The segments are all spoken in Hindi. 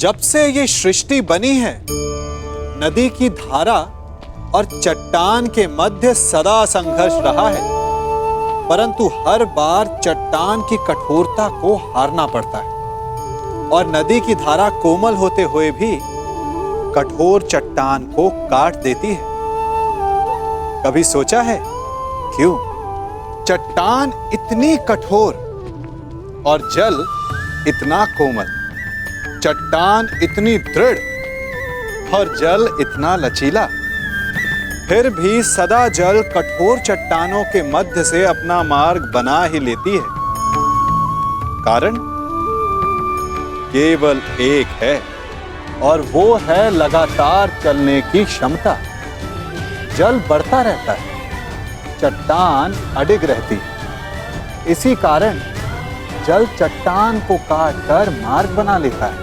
जब से ये सृष्टि बनी है, नदी की धारा और चट्टान के मध्य सदा संघर्ष रहा है, परंतु हर बार चट्टान की कठोरता को हारना पड़ता है और नदी की धारा कोमल होते हुए भी कठोर चट्टान को काट देती है। कभी सोचा है क्यों चट्टान इतनी कठोर और जल इतना कोमल, चट्टान इतनी दृढ़ और जल इतना लचीला, फिर भी सदा जल कठोर चट्टानों के मध्य से अपना मार्ग बना ही लेती है? कारण केवल एक है और वो है लगातार चलने की क्षमता। जल बढ़ता रहता है, चट्टान अडिग रहती है। इसी कारण जल चट्टान को काटकर मार्ग बना लेता है।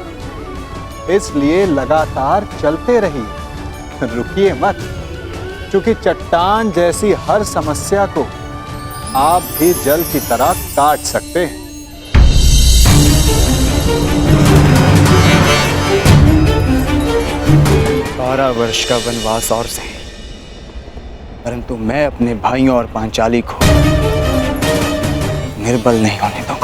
इसलिए लगातार चलते रहिए, रुकिए मत, क्योंकि चट्टान जैसी हर समस्या को आप भी जल की तरह काट सकते हैं। 12 वर्ष का वनवास और सही, परंतु मैं अपने भाइयों और पांचाली को निर्बल नहीं होने दूंगा।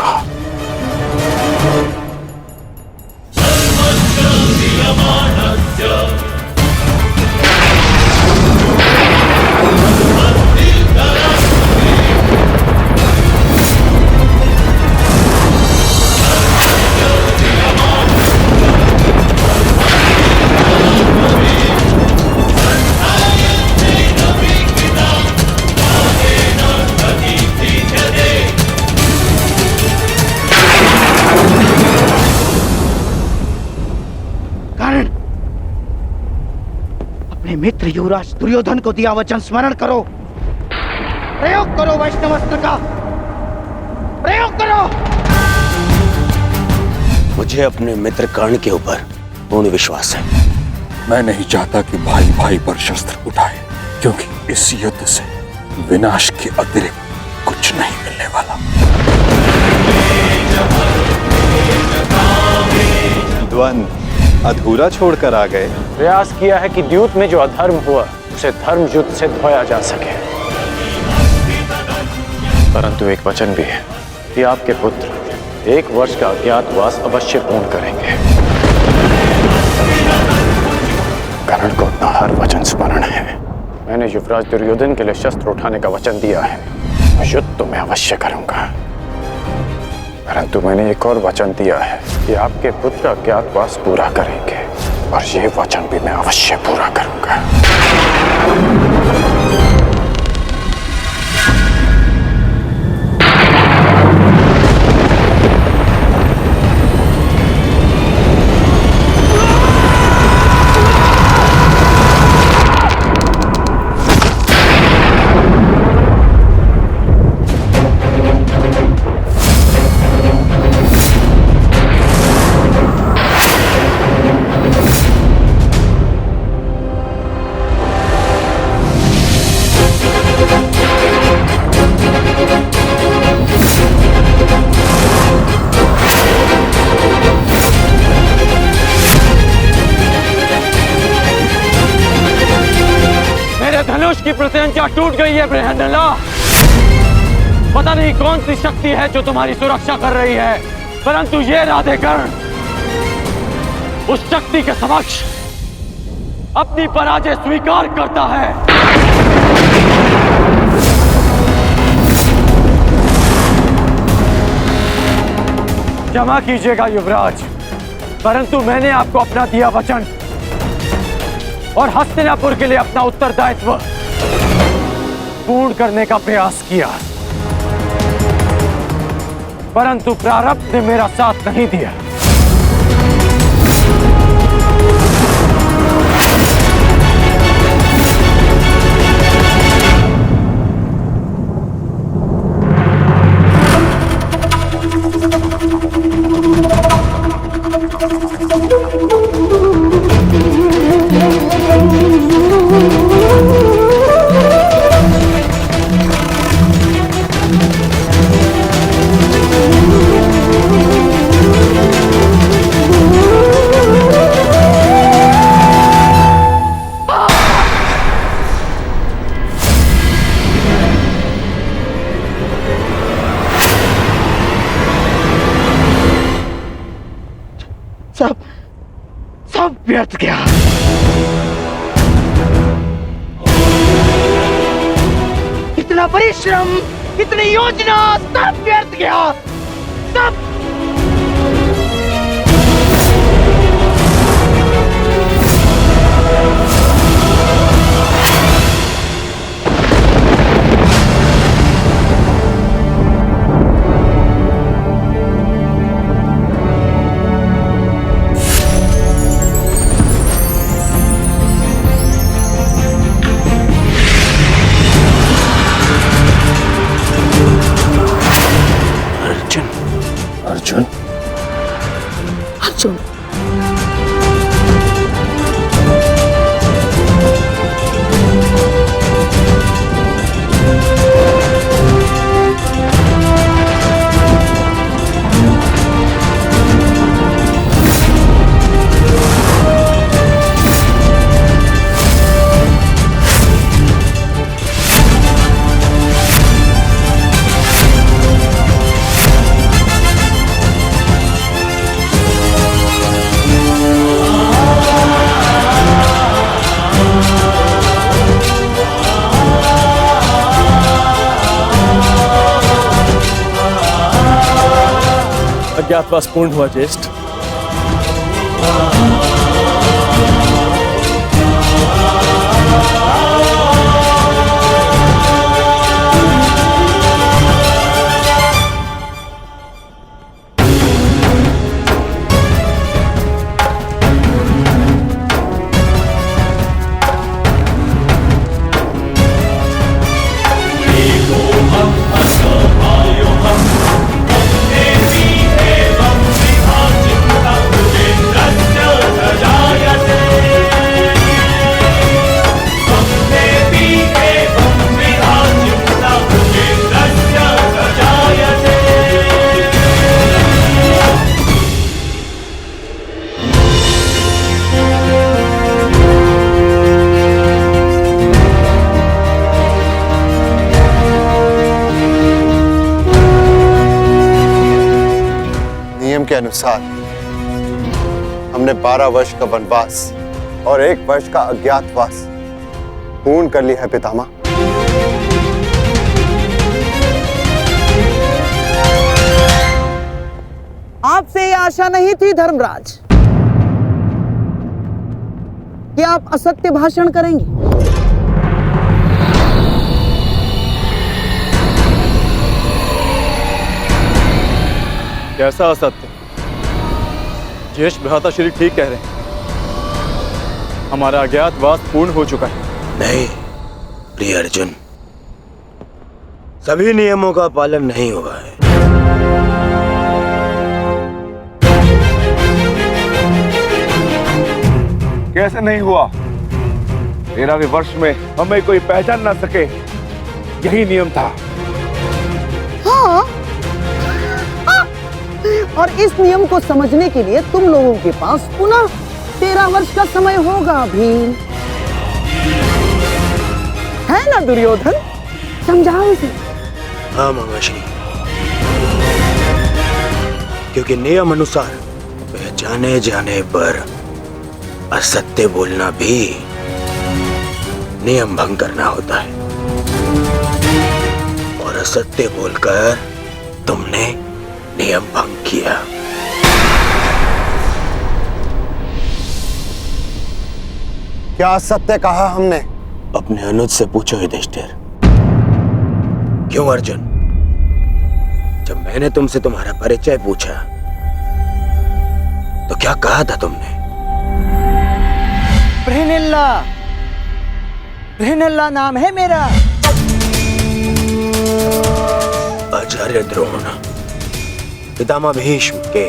मित्र युवराज दुर्योधन को दिया वचन स्मरण करो। प्रयोग करो वैष्णवस्त्र का, प्रयोग करो। मुझे अपने मित्र कर्ण के ऊपर पूर्ण विश्वास है। मैं नहीं चाहता कि भाई भाई पर शस्त्र उठाए, क्योंकि इस युद्ध से विनाश के अतिरिक्त कुछ नहीं मिलने वाला। द्वंद्व अधूरा छोड़कर आ गए। प्रयास किया है कि द्यूत में जो अधर्म हुआ उसे धर्म युद्ध से धोया जा सके, परंतु एक वचन भी है कि आपके पुत्र 1 वर्ष का अज्ञातवास अवश्य पूर्ण करेंगे। कर्ण को अपना हर वचन स्मरण है। मैंने युवराज दुर्योधन के लिए शस्त्र उठाने का वचन दिया है। युद्ध तो मैं अवश्य करूंगा, परंतु मैंने एक और वचन दिया है कि आपके पुत्र अज्ञातवास पूरा करेंगे, और ये वचन भी मैं अवश्य पूरा करूंगा। धनुष की प्रत्यंचा टूट गई है बृहन्नला। पता नहीं कौन सी शक्ति है जो तुम्हारी सुरक्षा कर रही है, परंतु ये राधेकर्ण उस शक्ति के समक्ष अपनी पराजय स्वीकार करता है। क्षमा कीजिएगा युवराज, परंतु मैंने आपको अपना दिया वचन और हस्तिनापुर के लिए अपना उत्तरदायित्व पूर्ण करने का प्रयास किया, परंतु प्रारब्ध ने मेरा साथ नहीं दिया। सब व्यर्थ गया। इतना परिश्रम, इतनी योजना, सब व्यर्थ गया। सब। अर्जुन, अर्जुन, अज्ञातवास पूर्ण हुआ ज्येष्ठ। के अनुसार हमने 12 वर्ष का वनवास और 1 वर्ष का अज्ञातवास पूर्ण कर लिया है पितामह। आपसे ये आशा नहीं थी धर्मराज कि आप असत्य भाषण करेंगे। कैसा असत्य? ज्येष्ठ भ्राता श्री ठीक कह रहे हैं, हमारा अज्ञातवास पूर्ण हो चुका है। नहीं प्रिय अर्जुन, सभी नियमों का पालन नहीं हुआ है। कैसे नहीं हुआ? 13वें वर्ष में हमें कोई पहचान ना सके, यही नियम था। हाँ, और इस नियम को समझने के लिए तुम लोगों के पास पुनः 13 वर्ष का समय होगा भीम, है ना दुर्योधन? समझाओ इसे। हाँ मामाश्री, क्योंकि नियम अनुसार पहचाने जाने पर असत्य बोलना भी नियम भंग करना होता है, और असत्य बोलकर तुमने नियम भंग किया। क्या सत्य कहा हमने? अपने अनुज से पूछो युधिष्ठिर। क्यों अर्जुन, जब मैंने तुमसे तुम्हारा परिचय पूछा तो क्या कहा था तुमने? बृहन्नला नाम है मेरा। आचार्य द्रोण पितामह भीष्म के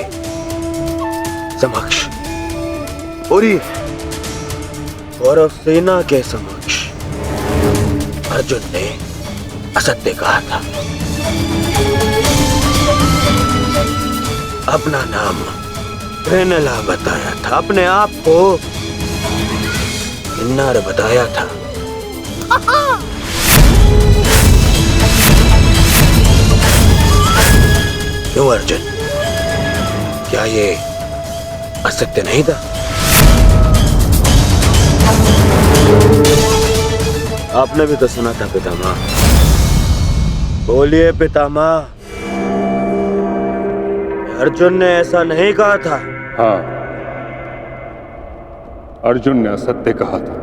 समक्ष, पूरी कौरव सेना के समक्ष अर्जुन ने असत्य कहा था। अपना नाम बृहन्नला बताया था, अपने आप को किन्नर बताया था। क्यों अर्जुन, क्या ये असत्य नहीं था। आपने भी तो सुना था पितामह। बोलिए पितामह, अर्जुन ने ऐसा नहीं कहा था। हाँ, अर्जुन ने असत्य कहा था।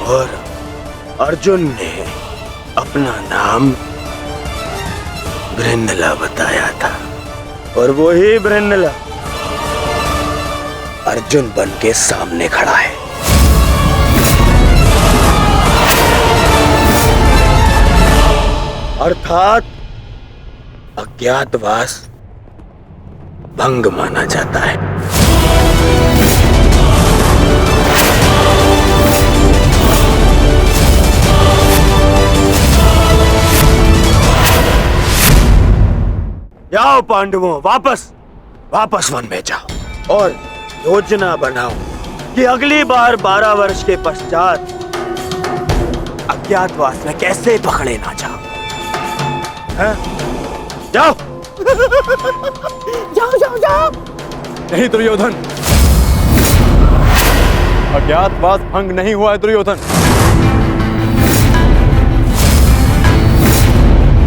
और अर्जुन ने अपना नाम बृहन्नला बताया था, और वो ही बृहन्नला अर्जुन बन के सामने खड़ा है। अर्थात अज्ञातवास भंग माना जाता है। जाओ पांडवों, वापस वन में जाओ और योजना बनाओ कि अगली बार 12 वर्ष के पश्चात अज्ञातवास में कैसे पकड़े ना जाओ। हैं? जाओ। जाओ। नहीं दुर्योधन, अज्ञातवास भंग नहीं हुआ है दुर्योधन।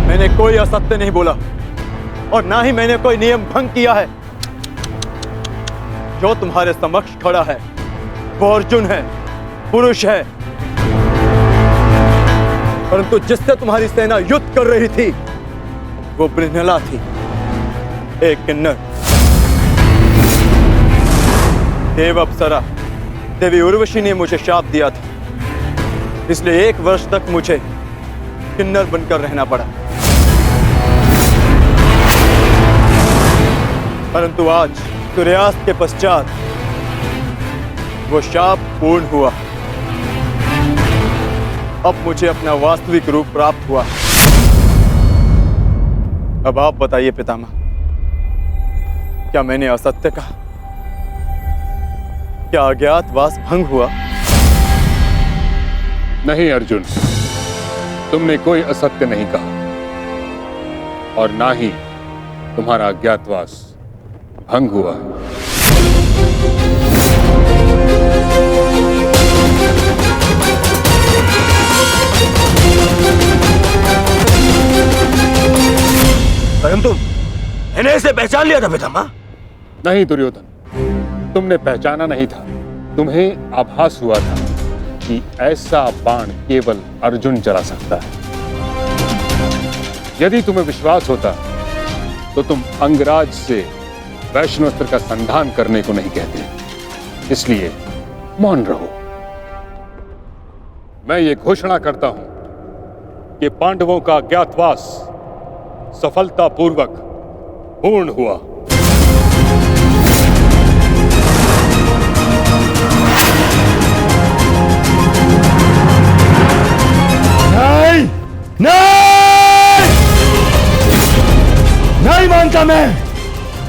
मैंने कोई असत्य नहीं बोला और ना ही मैंने कोई नियम भंग किया है। जो तुम्हारे समक्ष खड़ा है वो अर्जुन है, पुरुष है, परंतु जिससे तुम्हारी सेना युद्ध कर रही थी वो बृहन्नला थी, एक किन्नर। देव अप्सरा देवी उर्वशी ने मुझे शाप दिया था, इसलिए 1 वर्ष तक मुझे किन्नर बनकर रहना पड़ा। परंतु आज सूर्यास्त के पश्चात वो शाप पूर्ण हुआ। अब मुझे अपना वास्तविक रूप प्राप्त हुआ। अब आप बताइए पितामह, क्या मैंने असत्य कहा? क्या अज्ञातवास भंग हुआ? नहीं अर्जुन, तुमने कोई असत्य नहीं कहा और ना ही तुम्हारा अज्ञातवास भंग हुआ। परंतु मैंने इसे पहचान लिया था पितामह। नहीं दुर्योधन, तुमने पहचाना नहीं था। तुम्हें आभास हुआ था कि ऐसा बाण केवल अर्जुन चला सकता है। यदि तुम्हें विश्वास होता तो तुम अंगराज से वैष्णवास्त्र का संधान करने को नहीं कहते, इसलिए मौन रहो। मैं ये घोषणा करता हूं कि पांडवों का अज्ञातवास सफलतापूर्वक पूर्ण हुआ। नहीं, नहीं मानता मैं।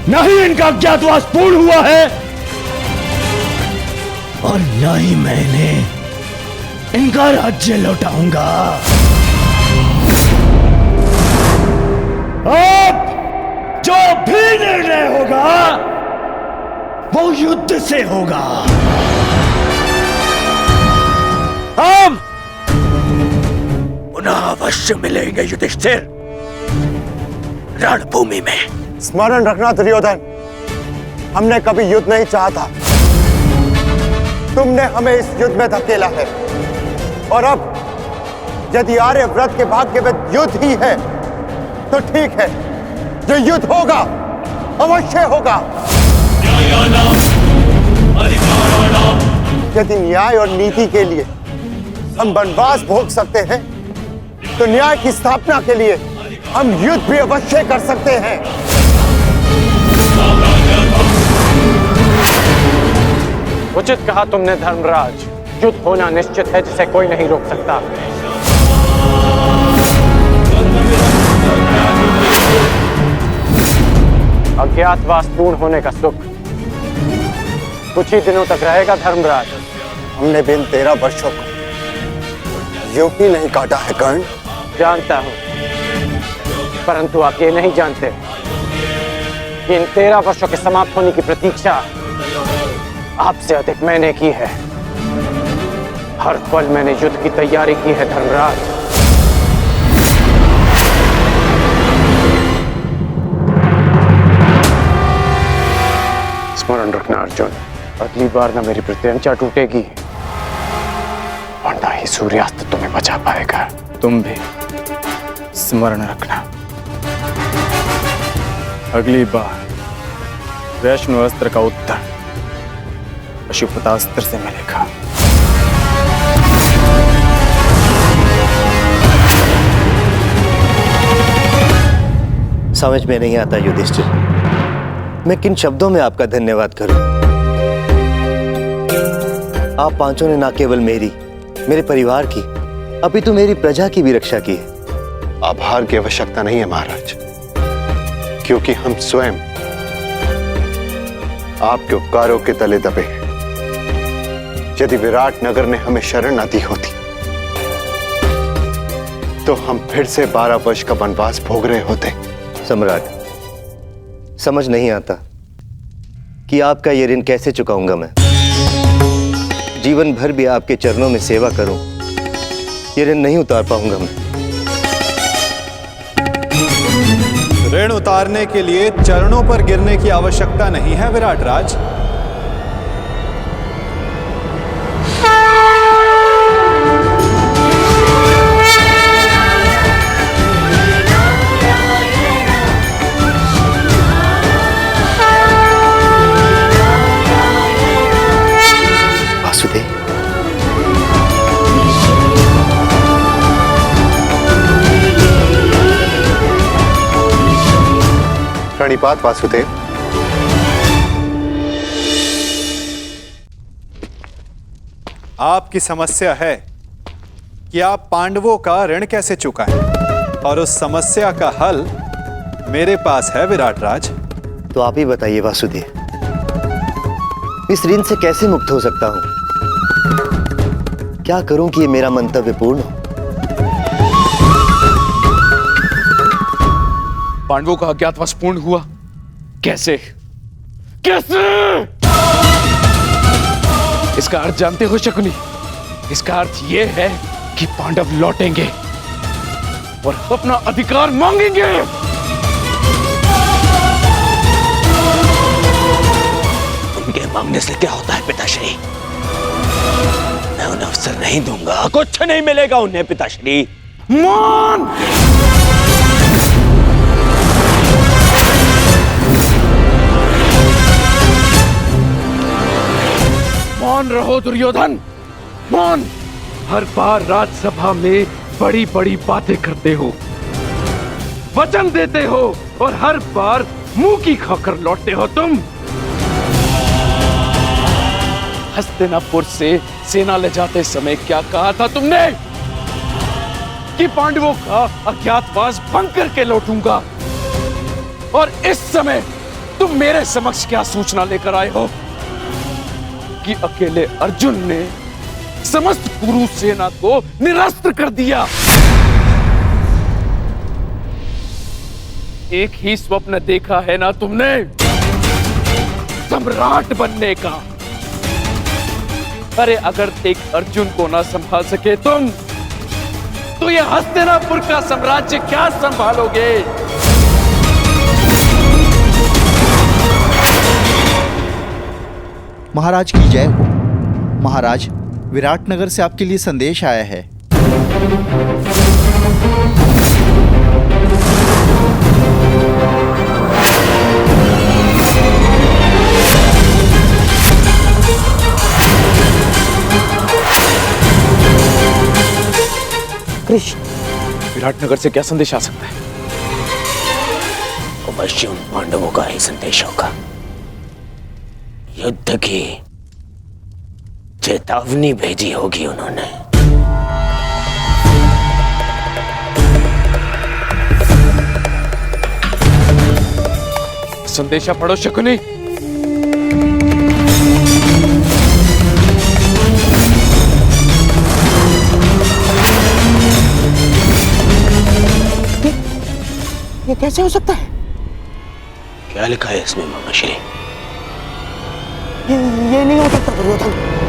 नहीं इनका अज्ञातवास पूर्ण हुआ है और न ही मैंने इनका राज्य लौटाऊंगा। अब जो भी निर्णय होगा वो युद्ध से होगा। हम पुनः अवश्य मिलेंगे युधिष्ठिर, रणभूमि में। स्मरण रखना दुर्योधन, हमने कभी युद्ध नहीं चाहा था। तुमने हमें इस युद्ध में धकेला है और अब यदि आर्यव्रत के भाग्य में युद्ध ही है तो ठीक है, जो युद्ध होगा अवश्य होगा। यदि न्याय और नीति के लिए हम वनवास भोग सकते हैं तो न्याय की स्थापना के लिए हम युद्ध भी अवश्य कर सकते हैं। उचित कहा तुमने धर्मराज, युद्ध होना निश्चित है जिसे कोई नहीं रोक सकता। अज्ञातवास पूर्ण होने का सुख कुछ ही दिनों तक रहेगा धर्मराज। हमने बिन 13 वर्षों को यूं ही नहीं काटा है कर्ण। जानता हूं, परंतु आप ये नहीं जानते कि इन 13 वर्षों के समाप्त होने की प्रतीक्षा आपसे अधिक मैंने की है। हर पल मैंने युद्ध की तैयारी की है धर्मराज। स्मरण रखना अर्जुन, अगली बार ना मेरी प्रत्यंचा टूटेगी और ना ही सूर्यास्त तुम्हें बचा पाएगा। तुम भी स्मरण रखना, अगली बार वैष्णव अस्त्र का उत्तर पशुपतास्त्र से मिलेगा। समझ में नहीं आता युधिष्ठिर, मैं किन शब्दों में आपका धन्यवाद करूं। आप पांचों ने ना केवल मेरी, मेरे परिवार की, अपितु मेरी प्रजा की भी रक्षा की है। आभार की आवश्यकता नहीं है महाराज, क्योंकि हम स्वयं आपके उपकारों के तले दबे हैं। यदि विराट नगर ने हमें शरण न दी होती तो हम फिर से 12 वर्ष का वनवास भोग रहे होते। सम्राट, समझ नहीं आता कि आपका ये ऋण कैसे चुकाऊंगा मैं। जीवन भर भी आपके चरणों में सेवा करूं, ये ऋण नहीं उतार पाऊंगा मैं। ऋण उतारने के लिए चरणों पर गिरने की आवश्यकता नहीं है विराट राज। वासुदेव, प्रणिपात वासुदेव। आपकी समस्या है कि आप पांडवों का ऋण कैसे चुकाएं, और उस समस्या का हल मेरे पास है विराट राज। तो आप ही बताइए वासुदेव, इस ऋण से कैसे मुक्त हो सकता हूं? क्या करूं कि ये मेरा मंतव्य पूर्ण हो? पांडवों का अज्ञातवास पूर्ण हुआ कैसे? कैसे? इसका अर्थ जानते हो शकुनी? इसका अर्थ यह है कि पांडव लौटेंगे और अपना अधिकार मांगेंगे। उनके मांगने से क्या होता है पिताश्री? मैं उन्हें अवसर नहीं दूंगा, कुछ नहीं मिलेगा उन्हें पिताश्री। मान मान रहो दुर्योधन, मान। हर बार राजसभा में बड़ी बड़ी बातें करते हो, वचन देते हो और हर बार मुंह की खाकर लौटते हो तुम। हस्तिनापुर से सेना ले जाते समय क्या कहा था तुमने? कि पांडवों का अज्ञातवास भंग करके लौटूंगा। और इस समय तुम मेरे समक्ष क्या सूचना लेकर आए हो? कि अकेले अर्जुन ने समस्त कुरु सेना को निरस्त्र कर दिया। एक ही स्वप्न देखा है ना तुमने, सम्राट बनने का। अरे अगर एक अर्जुन को ना संभाल सके तुम, तो ये हस्तिनापुर का साम्राज्य क्या संभालोगे? महाराज की जय हो। महाराज, विराटनगर से आपके लिए संदेश आया है। कृष्ण, विराटनगर से क्या संदेश आ सकता है? अवश्य उन पांडवों का ही संदेश होगा। युद्ध की चेतावनी भेजी होगी उन्होंने। संदेशा पढ़ो शकुनी। कैसे हो सकता है? क्या लिखा है इसमें मामा श्री? ये नहीं हो सकता दुर्योधन।